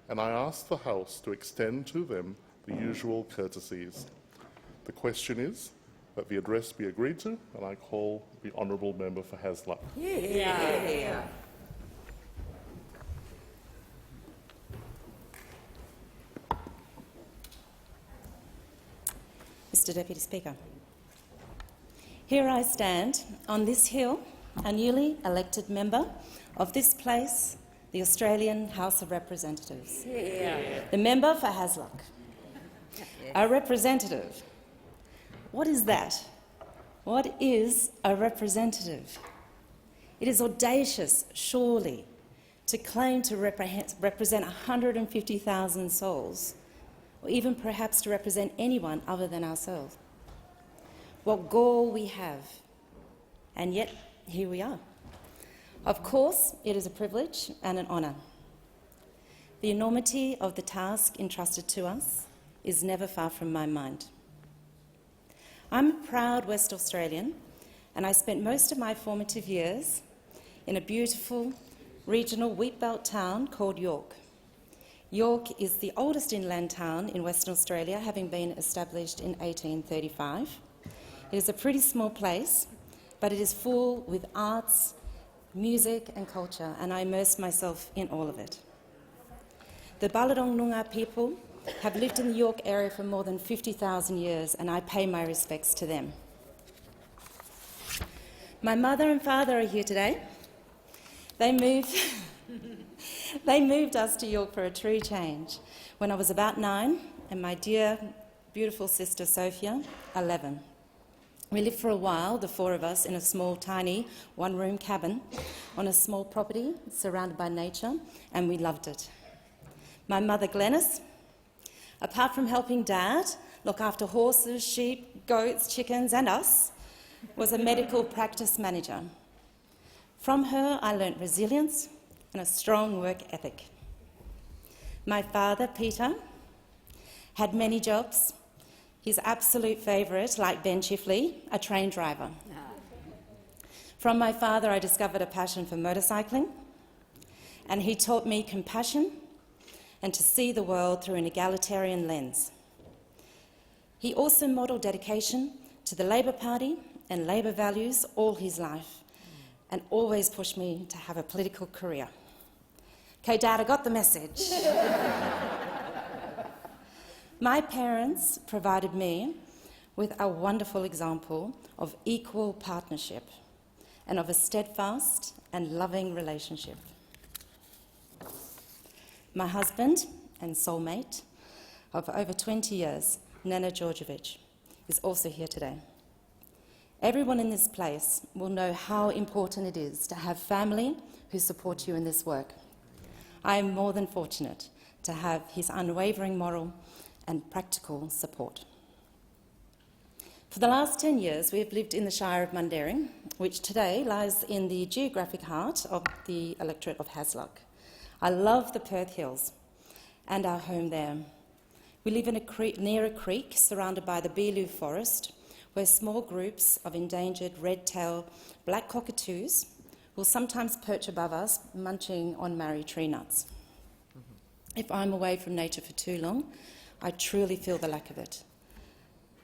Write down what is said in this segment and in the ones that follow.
and I ask the House to extend to them the usual courtesies. The question is that the address be agreed to, and I call the Honourable Member for Hasluck. Mr. Deputy Speaker, here I stand on this hill, a newly elected member of this place, the Australian House of Representatives, the member for Hasluck. A representative. What is that? What is a representative? It is audacious, surely, to claim to represent 150,000 souls, or even perhaps to represent anyone other than ourselves. What gall we have, and yet here we are. Of course, it is a privilege and an honour. The enormity of the task entrusted to us is never far from my mind. I'm a proud West Australian, and I spent most of my formative years in a beautiful regional wheatbelt town called York. York is the oldest inland town in Western Australia, having been established in 1835. It is a pretty small place, but it is full with arts, music and culture, and I immersed myself in all of it. The Ballardong Noongar people have lived in the York area for more than 50,000 years, and I pay my respects to them. My mother and father are here today. They moved us to York for a true change when I was about 9 and my dear, beautiful sister Sophia, 11. We lived for a while, the four of us, in a small, tiny, one-room cabin on a small property surrounded by nature, and we loved it. My mother, Glenys, apart from helping Dad look after horses, sheep, goats, chickens and us, was a medical practice manager. From her, I learnt resilience and a strong work ethic. My father, Peter, had many jobs. His absolute favourite, like Ben Chifley, a train driver. From my father, I discovered a passion for motorcycling, and he taught me compassion and to see the world through an egalitarian lens. He also modelled dedication to the Labor Party and Labor values all his life, and always pushed me to have a political career. Okay, Dad, I got the message. My parents provided me with a wonderful example of equal partnership and of a steadfast and loving relationship. My husband and soulmate of over 20 years, Nana Georgievich, is also here today. Everyone in this place will know how important it is to have family who support you in this work. I am more than fortunate to have his unwavering moral and practical support. For the last 10 years, we have lived in the Shire of Mundaring, which today lies in the geographic heart of the electorate of Hasluck. I love the Perth Hills and our home there. We live in near a creek surrounded by the Beeloo Forest, where small groups of endangered red-tailed black cockatoos will sometimes perch above us, munching on marri tree nuts. If I'm away from nature for too long, I truly feel the lack of it.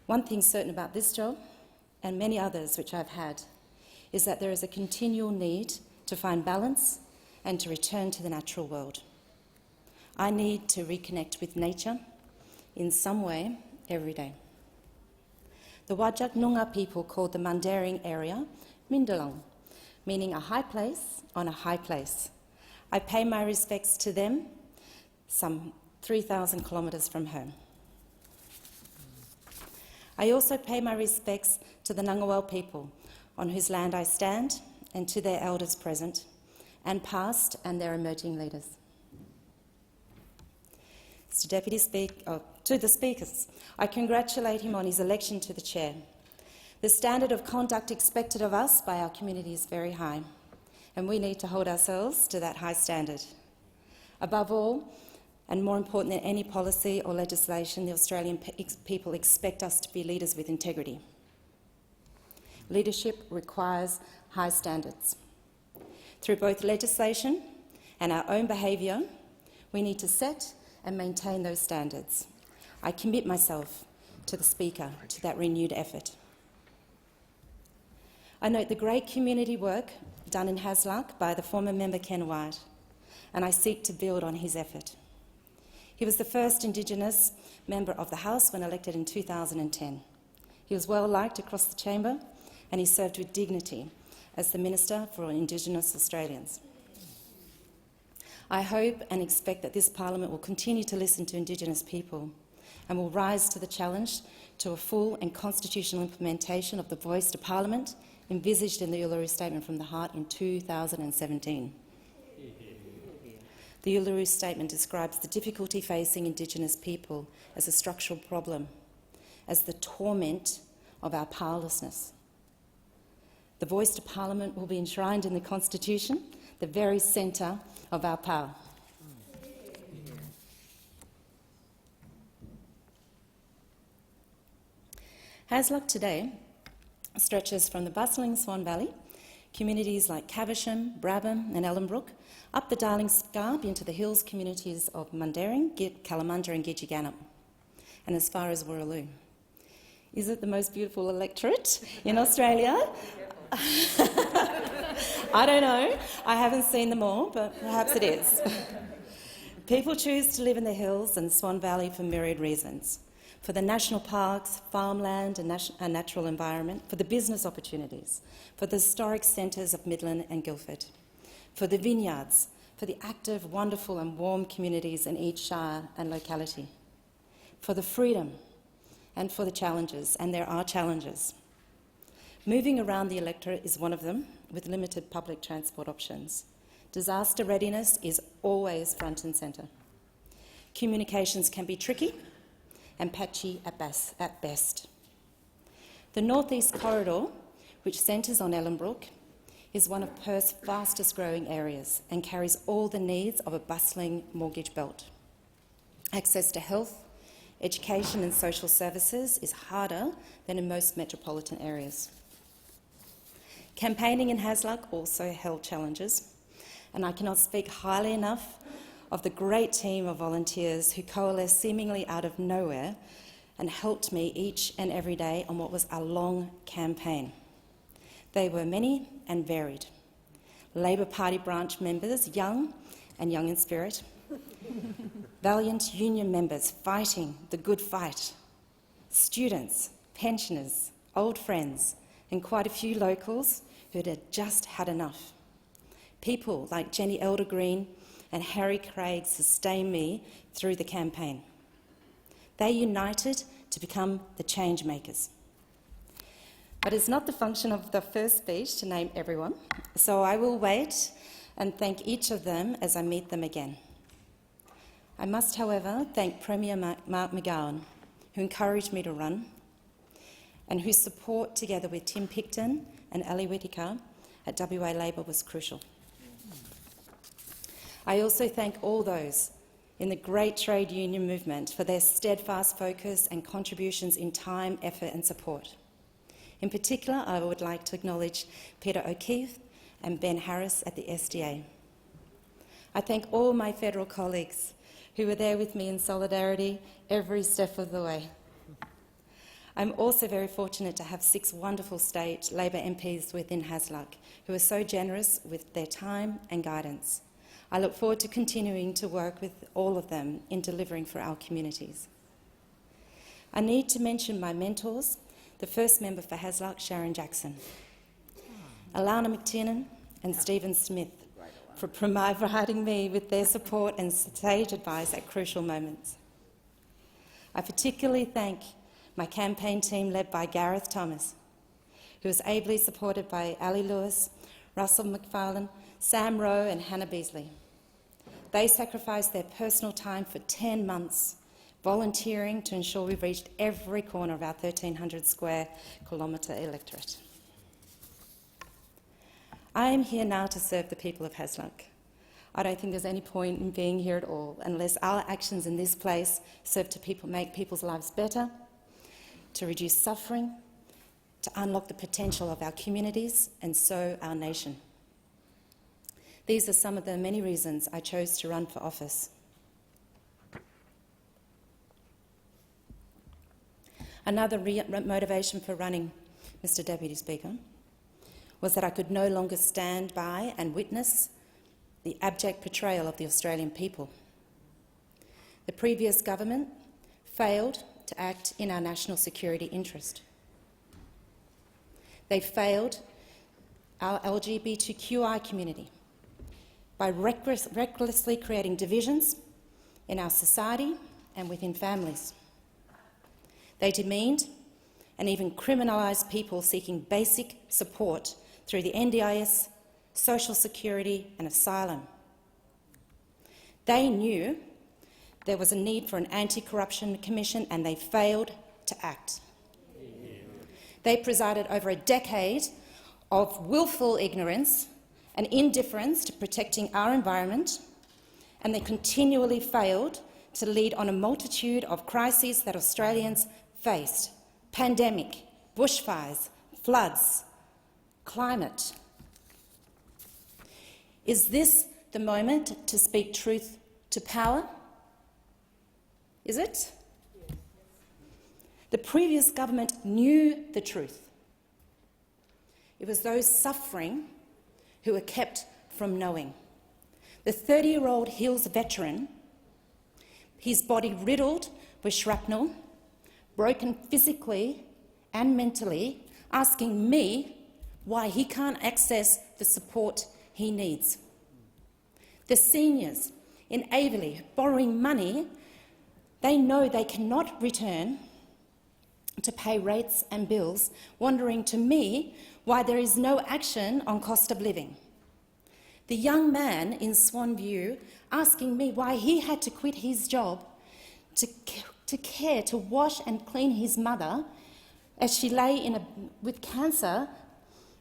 One thing certain about this job, and many others which I've had, is that there is a continual need to find balance and to return to the natural world. I need to reconnect with nature in some way every day. The Whadjuk Noongar people called the Mundaring area Mindalong, meaning a high place on a high place. I pay my respects to them, some 3,000 kilometres from home. I also pay my respects to the Ngunnawal people, on whose land I stand, and to their elders present and past and their emerging leaders. Mr Deputy Speaker, to the speakers, I congratulate him on his election to the chair. The standard of conduct expected of us by our community is very high, and we need to hold ourselves to that high standard. Above all, and more important than any policy or legislation, the Australian people expect us to be leaders with integrity. Leadership requires high standards. Through both legislation and our own behaviour, We need to set and maintain those standards. I commit myself to the Speaker to that renewed effort. I note the great community work done in Hasluck by the former member Ken White, and I seek to build on his effort. He was the first Indigenous member of the House when elected in 2010. He was well liked across the chamber, and he served with dignity as the Minister for Indigenous Australians. I hope and expect that this Parliament will continue to listen to Indigenous people and will rise to the challenge to a full and constitutional implementation of the Voice to Parliament envisaged in the Uluru Statement from the Heart in 2017. The Uluru Statement describes the difficulty facing Indigenous people as a structural problem, as the torment of our powerlessness. The Voice to Parliament will be enshrined in the Constitution, the very centre of our power. Hasluck today stretches from the bustling Swan Valley, communities like Caversham, Brabham and Ellenbrook, up the Darling Scarp into the hills communities of Mundaring, Kalamunda and Gidgegannup, and as far as Woolloomooloo. Is it the most beautiful electorate in Australia? I don't know. I haven't seen them all, but perhaps it is. People choose to live in the hills and Swan Valley for myriad reasons. For the national parks, farmland and natural environment, for the business opportunities, for the historic centres of Midland and Guildford, for the vineyards, for the active, wonderful and warm communities in each shire and locality, for the freedom and for the challenges, and there are challenges. Moving around the electorate is one of them, with limited public transport options. Disaster readiness is always front and centre. Communications can be tricky and patchy at best. The North East Corridor, which centres on Ellenbrook, is one of Perth's fastest growing areas and carries all the needs of a bustling mortgage belt. Access to health, education and social services is harder than in most metropolitan areas. Campaigning in Hasluck also held challenges, and I cannot speak highly enough of the great team of volunteers who coalesced seemingly out of nowhere and helped me each and every day on what was a long campaign. They were many and varied. Labor Party branch members, young and young in spirit, valiant union members fighting the good fight, students, pensioners, old friends, and quite a few locals who had just had enough. People like Jenny Eldergreen and Harry Craig sustained me through the campaign. They united to become the change makers. But it's not the function of the first speech to name everyone, so I will wait and thank each of them as I meet them again. I must, however, thank Premier Mark McGowan, who encouraged me to run, and whose support, together with Tim Picton and Ali Whittaker at WA Labor, was crucial. I also thank all those in the great trade union movement for their steadfast focus and contributions in time, effort and support. In particular, I would like to acknowledge Peter O'Keefe and Ben Harris at the SDA. I thank all my federal colleagues who were there with me in solidarity every step of the way. I'm also very fortunate to have 6 wonderful state Labor MPs within Hasluck who are so generous with their time and guidance. I look forward to continuing to work with all of them in delivering for our communities. I need to mention my mentors, the first member for Hasluck, Sharon Jackson, Alana McTiernan and Stephen Smith, for providing me with their support and sage advice at crucial moments. I particularly thank my campaign team led by Gareth Thomas, who was ably supported by Ali Lewis, Russell McFarlane, Sam Rowe and Hannah Beasley. They sacrificed their personal time for 10 months, volunteering to ensure we've reached every corner of our 1,300 square kilometre electorate. I am here now to serve the people of Hasluck. I don't think there's any point in being here at all unless our actions in this place serve to make people's lives better, to reduce suffering, to unlock the potential of our communities and so our nation. These are some of the many reasons I chose to run for office. Another motivation for running, Mr Deputy Speaker, was that I could no longer stand by and witness the abject betrayal of the Australian people. The previous government failed to act in our national security interest. They failed our LGBTQI community by recklessly creating divisions in our society and within families. They demeaned and even criminalised people seeking basic support through the NDIS, Social Security and asylum. They knew there was a need for an anti-corruption commission and they failed to act. They presided over a decade of willful ignorance and indifference to protecting our environment, and they continually failed to lead on a multitude of crises that Australians faced: pandemic, bushfires, floods, climate. Is this the moment to speak truth to power? Is it? The previous government knew the truth. It was those suffering who were kept from knowing. The 30-year-old Hills veteran, his body riddled with shrapnel, broken physically and mentally, asking me why he can't access the support he needs. The seniors in Averley borrowing money they know they cannot return to pay rates and bills, wondering to me why there is no action on cost of living. The young man in Swan View asking me why he had to quit his job to care, to wash and clean his mother as she lay with cancer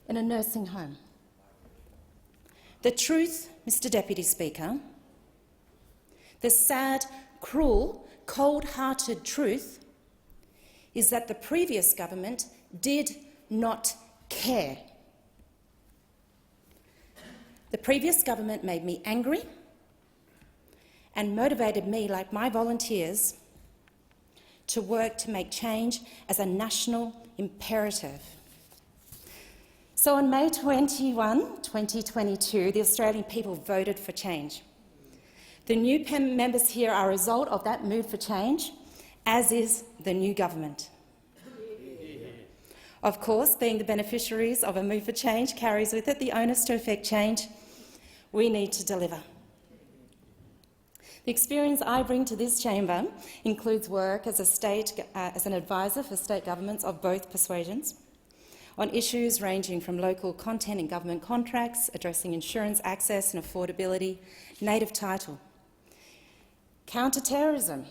in a nursing home. The truth, Mr Deputy Speaker, the sad, cruel, cold-hearted truth is that the previous government did not care. The previous government made me angry and motivated me, like my volunteers, to work to make change as a national imperative. So on May 21, 2022, the Australian people voted for change. The new members here are a result of that move for change, as is the new government. Of course, being the beneficiaries of a move for change carries with it the onus to effect change. We need to deliver. The experience I bring to this chamber includes work as an advisor for state governments of both persuasions on issues ranging from local content in government contracts, addressing insurance access and affordability, native title, counter-terrorism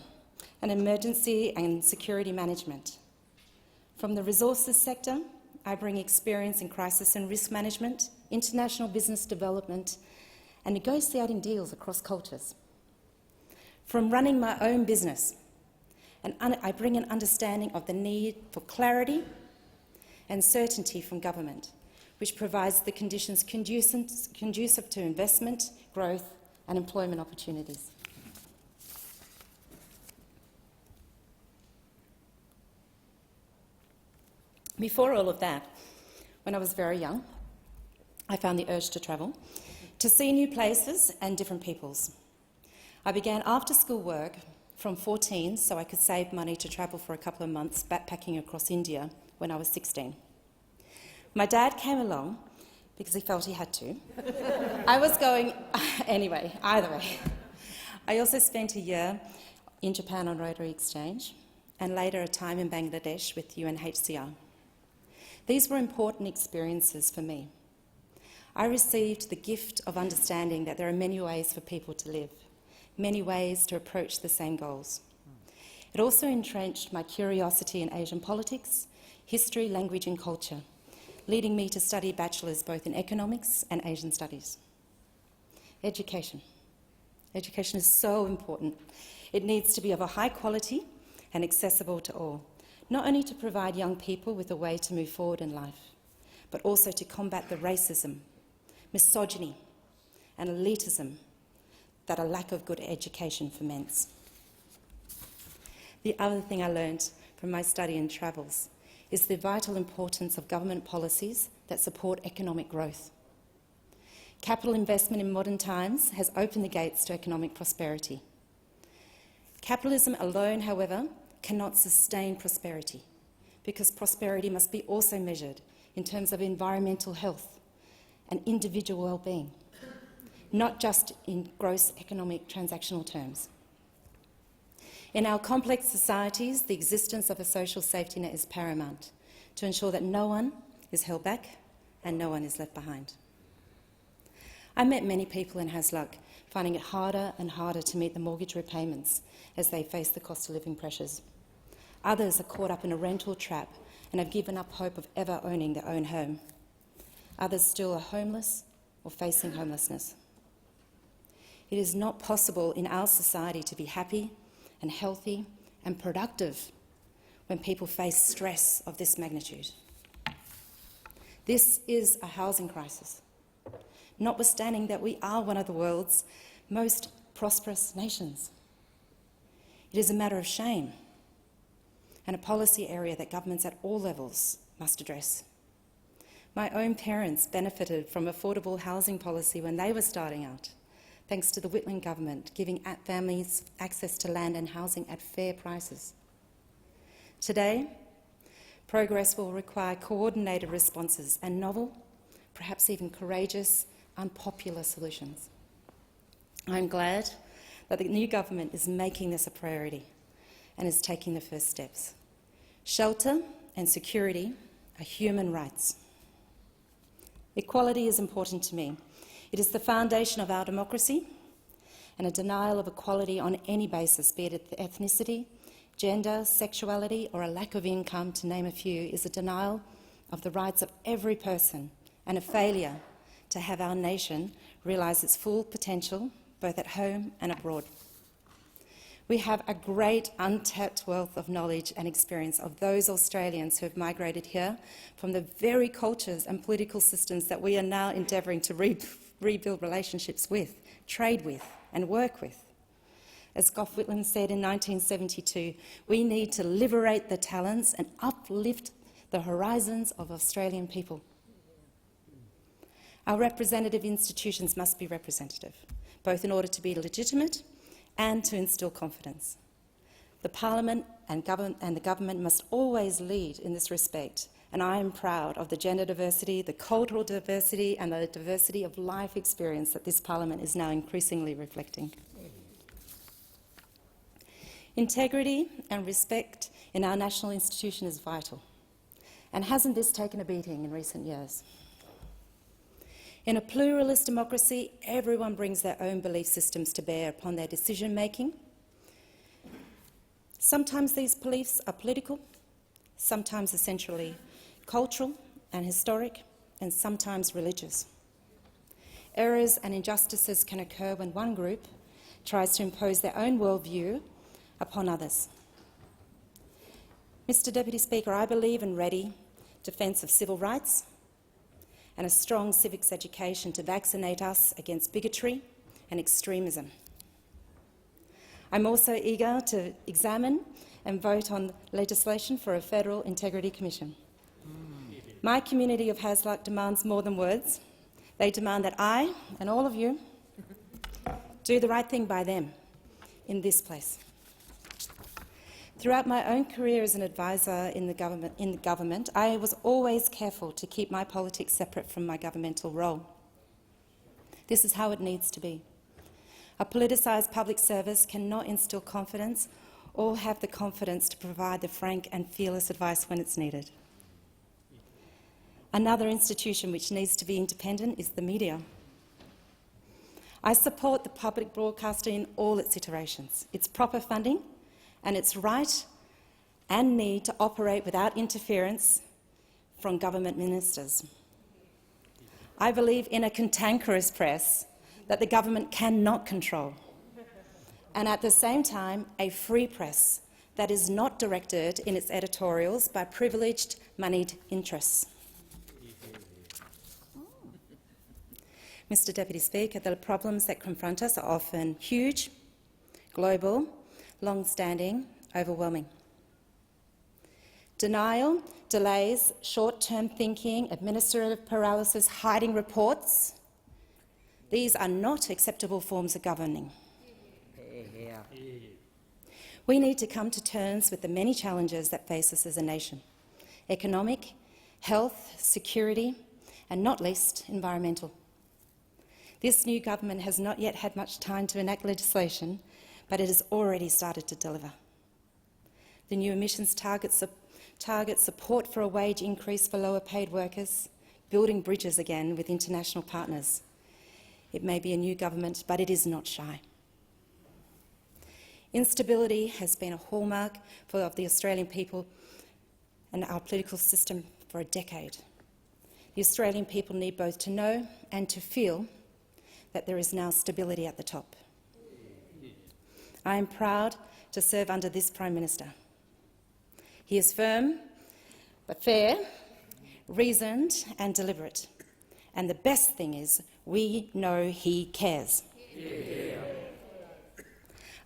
and emergency and security management. From the resources sector, I bring experience in crisis and risk management, international business development and negotiating deals across cultures. From running my own business, I bring an understanding of the need for clarity and certainty from government, which provides the conditions conducive to investment, growth and employment opportunities. Before all of that, when I was very young, I found the urge to travel, to see new places and different peoples. I began after-school work from 14 so I could save money to travel for a couple of months backpacking across India when I was 16. My dad came along because he felt he had to. I was going anyway, either way. I also spent a year in Japan on Rotary Exchange and later a time in Bangladesh with UNHCR. These were important experiences for me. I received the gift of understanding that there are many ways for people to live, many ways to approach the same goals. It also entrenched my curiosity in Asian politics, history, language and culture, leading me to study bachelors both in economics and Asian studies. Education. Education is so important. It needs to be of a high quality and accessible to all, not only to provide young people with a way to move forward in life, but also to combat the racism, misogyny and elitism that a lack of good education foments. The other thing I learned from my study and travels is the vital importance of government policies that support economic growth. Capital investment in modern times has opened the gates to economic prosperity. Capitalism alone, however, cannot sustain prosperity, because prosperity must be also measured in terms of environmental health and individual well-being, not just in gross economic transactional terms. In our complex societies, the existence of a social safety net is paramount to ensure that no one is held back and no one is left behind. I met many people in Hasluck finding it harder and harder to meet the mortgage repayments as they face the cost of living pressures. Others are caught up in a rental trap and have given up hope of ever owning their own home. Others still are homeless or facing homelessness. It is not possible in our society to be happy and healthy and productive when people face stress of this magnitude. This is a housing crisis, notwithstanding that we are one of the world's most prosperous nations. It is a matter of shame and a policy area that governments at all levels must address. My own parents benefited from affordable housing policy when they were starting out, thanks to the Whitlam government giving families access to land and housing at fair prices. Today, progress will require coordinated responses and novel, perhaps even courageous, unpopular solutions. I'm glad that the new government is making this a priority and is taking the first steps. Shelter and security are human rights. Equality is important to me. It is the foundation of our democracy, and a denial of equality on any basis, be it ethnicity, gender, sexuality, or a lack of income, to name a few, is a denial of the rights of every person and a failure to have our nation realise its full potential, both at home and abroad. We have a great untapped wealth of knowledge and experience of those Australians who have migrated here from the very cultures and political systems that we are now endeavouring to rebuild relationships with, trade with and work with. As Gough Whitlam said in 1972, we need to liberate the talents and uplift the horizons of Australian people. Our representative institutions must be representative, both in order to be legitimate and to instil confidence. The Parliament and the government must always lead in this respect, and I am proud of the gender diversity, the cultural diversity and the diversity of life experience that this Parliament is now increasingly reflecting. Integrity and respect in our national institution is vital, and hasn't this taken a beating in recent years? In a pluralist democracy, everyone brings their own belief systems to bear upon their decision-making. Sometimes these beliefs are political, sometimes essentially cultural and historic, and sometimes religious. Errors and injustices can occur when one group tries to impose their own worldview upon others. Mr. Deputy Speaker, I believe in ready defence of civil rights and a strong civics education to vaccinate us against bigotry and extremism. I'm also eager to examine and vote on legislation for a Federal Integrity Commission. My community of Hasluck demands more than words. They demand that I and all of you do the right thing by them in this place. Throughout my own career as an advisor in the government, I was always careful to keep my politics separate from my governmental role. This is how it needs to be. A politicised public service cannot instil confidence or have the confidence to provide the frank and fearless advice when it's needed. Another institution which needs to be independent is the media. I support the public broadcaster in all its iterations, its proper funding, and its right and need to operate without interference from government ministers. I believe in a cantankerous press that the government cannot control, and at the same time a free press that is not directed in its editorials by privileged, moneyed interests. Mr. Deputy Speaker, the problems that confront us are often huge, global, long-standing, overwhelming. Denial, delays, short-term thinking, administrative paralysis, hiding reports, these are not acceptable forms of governing. We need to come to terms with the many challenges that face us as a nation: economic, health, security, and not least environmental. This new government has not yet had much time to enact legislation, but it has already started to deliver. The new emissions targets support for a wage increase for lower-paid workers, building bridges again with international partners. It may be a new government, but it is not shy. Instability has been a hallmark of the Australian people and our political system for a decade. The Australian people need both to know and to feel that there is now stability at the top. I am proud to serve under this Prime Minister. He is firm but fair, reasoned and deliberate. And the best thing is, we know he cares.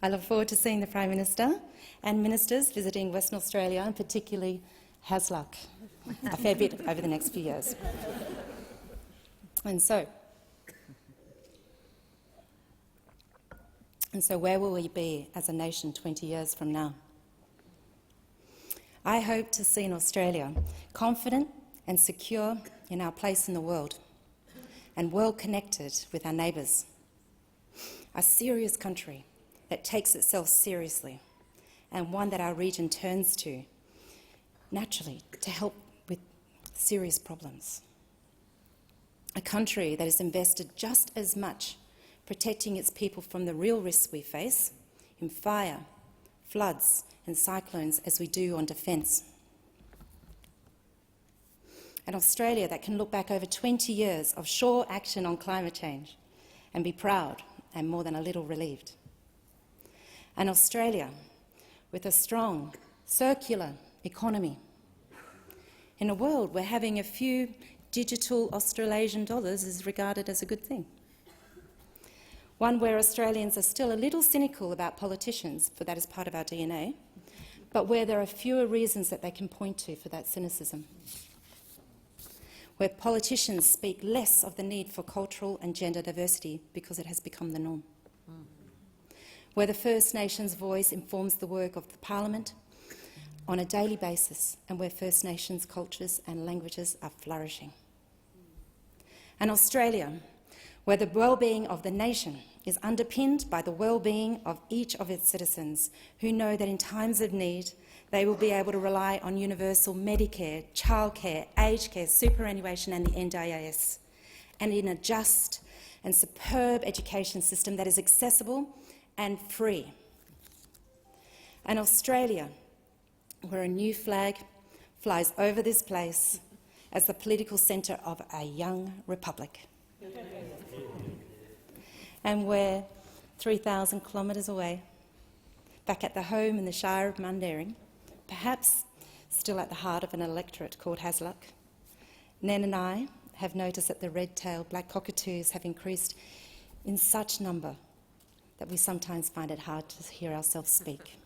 I look forward to seeing the Prime Minister and ministers visiting Western Australia, and particularly Hasluck, a fair bit over the next few years. And so where will we be as a nation 20 years from now? I hope to see an Australia confident and secure in our place in the world, and well connected with our neighbours. A serious country that takes itself seriously, and one that our region turns to naturally to help with serious problems. A country that is invested just as much protecting its people from the real risks we face in fire, floods and cyclones as we do on defence. An Australia that can look back over 20 years of sure action on climate change and be proud and more than a little relieved. An Australia with a strong, circular economy. In a world where having a few digital Australasian dollars is regarded as a good thing. One where Australians are still a little cynical about politicians, for that is part of our DNA, but where there are fewer reasons that they can point to for that cynicism. Where politicians speak less of the need for cultural and gender diversity because it has become the norm. Where the First Nations voice informs the work of the Parliament on a daily basis, and where First Nations cultures and languages are flourishing. An Australia where the well-being of the nation is underpinned by the well-being of each of its citizens, who know that in times of need they will be able to rely on universal Medicare, childcare, aged care, superannuation and the NDIS, and in a just and superb education system that is accessible and free. An Australia where a new flag flies over this place as the political centre of a young republic. And where 3,000 kilometres away, back at the home in the Shire of Mundaring, perhaps still at the heart of an electorate called Hasluck, Nen and I have noticed that the red-tailed black cockatoos have increased in such number that we sometimes find it hard to hear ourselves speak.